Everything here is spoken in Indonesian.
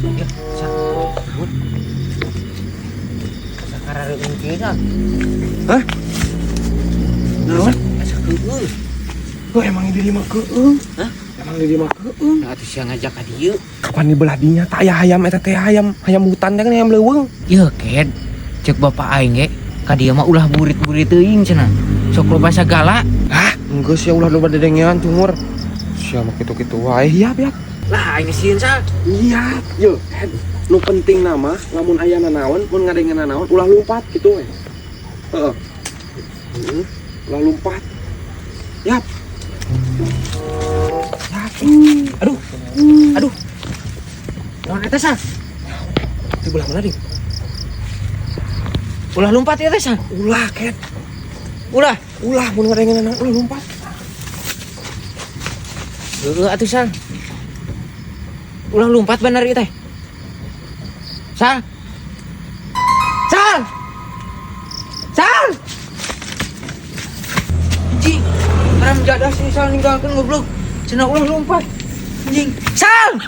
Ya, sabut. Sakarare mungkin ah. Hah? Naon? Asa keul. Oh, emang di lima keung. Hah? Emang di lima keung. Nah, atuh sia ngajak ka dieu. Kapan dibelah dinya? Tak aya hayam eta teh hayam hutan teh kan hayam leuweung. Ya, Ken. Cek bapak aing ge, ka dieu mah ulah burit-burit teuing cenah. Sok loba sagala. Hah? Enggeus ya ulah loba dedengean cumur. Sia mah kitu-kitu wae. Hiap. Lah aing sieun sa. Iya, yo, nu penting nama, lamun aya nanaon, mun ngadengen nanaon, ulah lompat gitu we. Heeh. Ulah lompat. Yap. Yap. Aduh. Naon eta sa? Di belah mana, Ding? Ulah lompat ya teh sa. Ulah, Ket. Ulah. Ulah mun ngadengen nanaon, ulah lompat. Heueuh atuh sa. Ulah lompat bener ieu teh. Sal. Sal. Sal. Anjing. Ram jadah sih Sal ninggalkeun goblok. Cenah ulah lompat. Anjing. Sal.